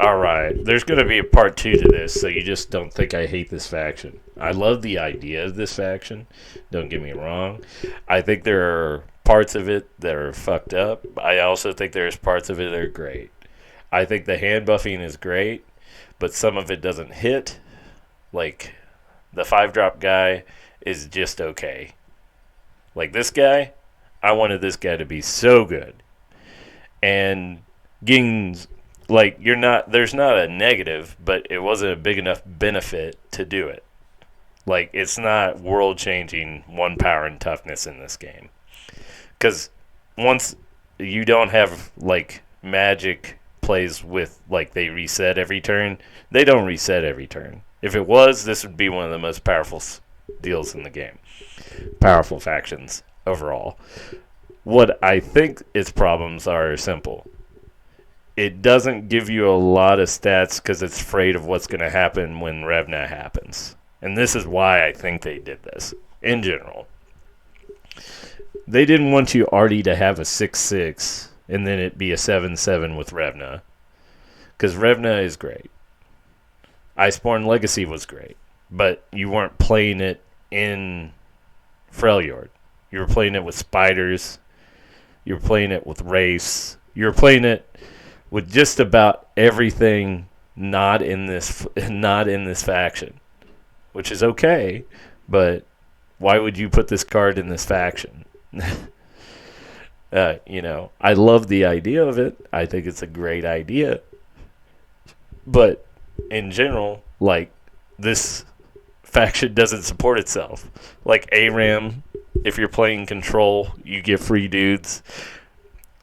Alright, there's going to be a part 2 to this, so you just don't think I hate this faction. I love the idea of this faction, don't get me wrong. I think there are parts of it that are fucked up. I also think there's parts of it that are great. I think the hand buffing is great, but some of it doesn't hit. Like, the 5-drop guy is just okay. Like, this guy, I wanted this guy to be so good. And getting, like, there's not a negative, but it wasn't a big enough benefit to do it. Like, it's not world-changing 1 power and toughness in this game. Because once you don't have, like, magic plays with, like, they reset every turn, they don't reset every turn. If it was, this would be one of the most powerful deals in the game. Powerful factions overall. What I think its problems are simple. It doesn't give you a lot of stats because it's afraid of what's going to happen when Revna happens. And this is why I think they did this, in general. They didn't want you already to have a 6-6 and then it be a 7-7 with Revna. Because Revna is great. Iceborne Legacy was great. But you weren't playing it in Freljord. You were playing it with spiders. You were playing it with Wraiths. You were playing it with just about everything not in this faction. Which is okay, but why would you put this card in this faction? I love the idea of it. I think it's a great idea. But in general, like, this faction doesn't support itself. Like ARAM, if you're playing control, you get free dudes.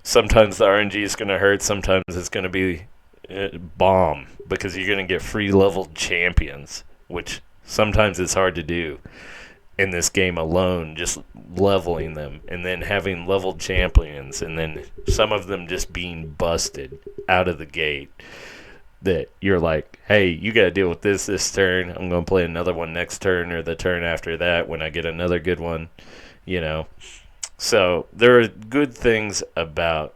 Sometimes the RNG is going to hurt. Sometimes it's going to be bomb because you're going to get free leveled champions, which sometimes it's hard to do in this game alone, just leveling them and then having leveled champions and then some of them just being busted out of the gate. That you're like, hey, you got to deal with this turn. I'm going to play another one next turn or the turn after that when I get another good one, So there are good things about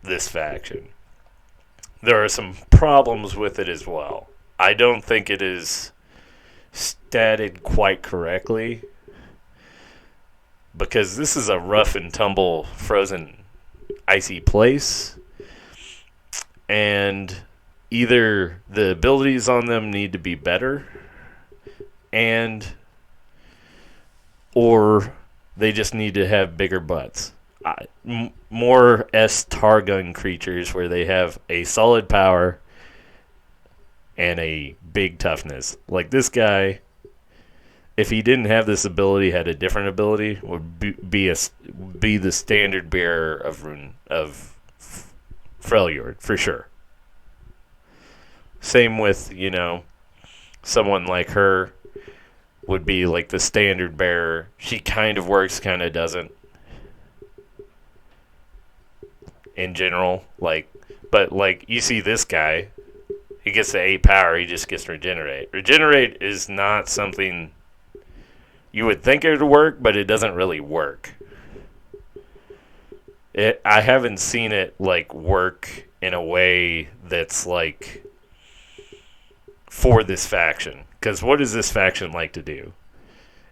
this faction. There are some problems with it as well. I don't think it is statted quite correctly because this is a rough and tumble frozen icy place, and either the abilities on them need to be better or they just need to have bigger butts. More Targun creatures where they have a solid power and a big toughness. Like this guy, if he didn't have this ability, had a different ability, would be the standard bearer of Freljord for sure. Same with, someone like her would be like the standard bearer. She kind of works, kind of doesn't. In general, but you see this guy, he gets the 8 power, he just gets regenerate. Regenerate is not something you would think it would work, but it doesn't really work. I haven't seen it work in a way that's for this faction. Because what does this faction like to do?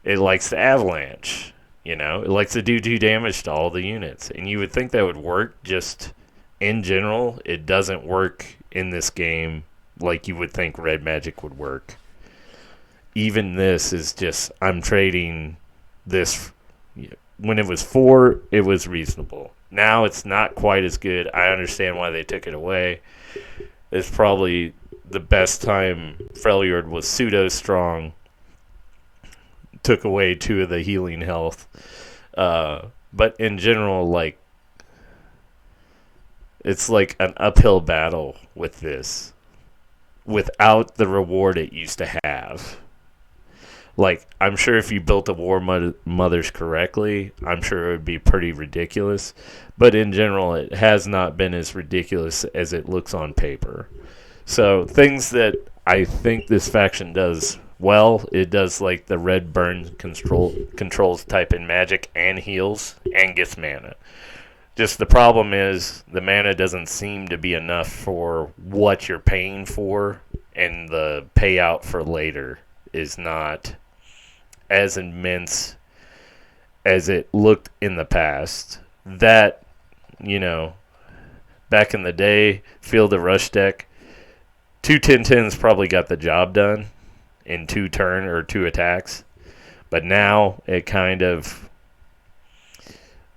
It likes to avalanche. It likes to do 2 damage to all the units. And you would think that would work just in general. It doesn't work in this game like you would think red magic would work. Even this is just, I'm trading this. When it was 4, it was reasonable. Now it's not quite as good. I understand why they took it away. It's probably the best time Freljord was pseudo strong. Took away 2 of the healing health. But in general, it's like an uphill battle with this. Without the reward it used to have. I'm sure if you built the War Mothers correctly, I'm sure it would be pretty ridiculous. But in general, it has not been as ridiculous as it looks on paper. So, things that I think this faction does well, it does the red burn controls type in magic and heals and gets mana. Just the problem is the mana doesn't seem to be enough for what you're paying for, and the payout for later is not as immense as it looked in the past. That, back in the day, Field of Rush deck, 2/10/10s probably got the job done in 2 attacks. But now it kind of,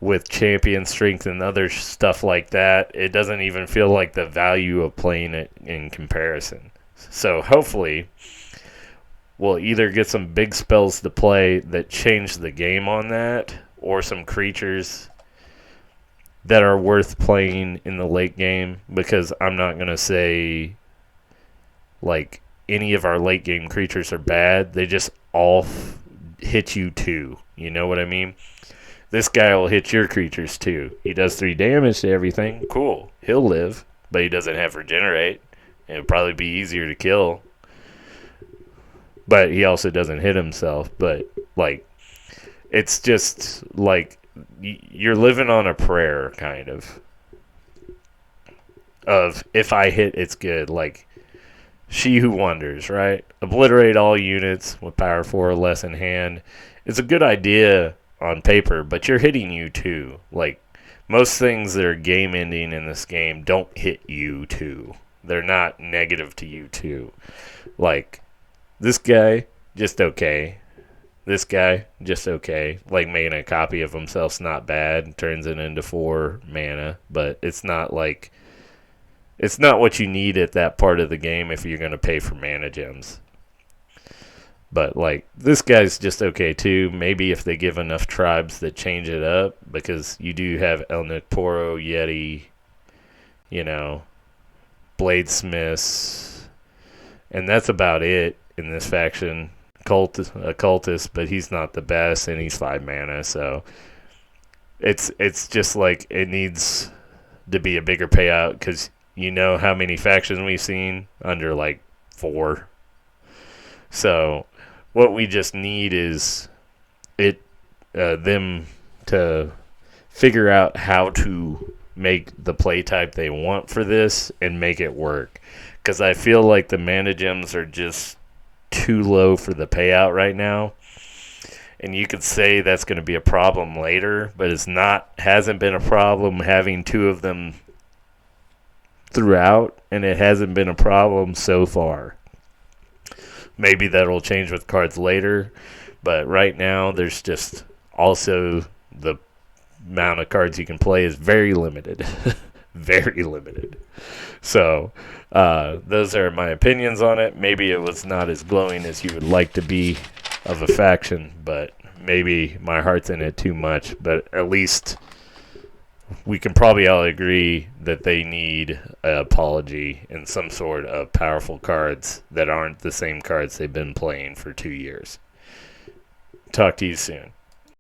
with champion strength and other stuff like that, it doesn't even feel like the value of playing it in comparison. So hopefully we'll either get some big spells to play that change the game on that, or some creatures that are worth playing in the late game, because I'm not going to say like any of our late game creatures are bad. They just all hit you too. You know what I mean? This guy will hit your creatures too. He does 3 damage to everything. Cool. He'll live, but he doesn't have regenerate. It'll probably be easier to kill. But he also doesn't hit himself. But, like, it's just like you're living on a prayer, kind of if I hit, it's good. Like, She Who Wonders, right? Obliterate all units with power 4 or less in hand. It's a good idea on paper, but you're hitting you too. Like, most things that are game ending in this game don't hit you too. They're not negative to you too. Like, this guy, just okay. This guy, just okay. Like, making a copy of himself's not bad. Turns it into 4 mana, but it's not like, it's not what you need at that part of the game if you're going to pay for mana gems. But, like, this guy's just okay, too. Maybe if they give enough tribes that change it up, because you do have Elnick Poro, Yeti, Bladesmiths, and that's about it in this faction. Cultist, but he's not the best, and he's 5 mana, so it's just like it needs to be a bigger payout, because you know how many factions we've seen under, like, 4. So what we just need is them to figure out how to make the play type they want for this and make it work. Because I feel like the mana gems are just too low for the payout right now. And you could say that's going to be a problem later, but hasn't been a problem having 2 of them throughout, and it hasn't been a problem so far. Maybe that'll change with cards later, but right now there's just also the amount of cards you can play is very limited. Very limited. So those are my opinions on it. Maybe it was not as glowing as you would like to be of a faction, but maybe my heart's in it too much. But at least we can probably all agree that they need an apology and some sort of powerful cards that aren't the same cards they've been playing for 2 years. Talk to you soon.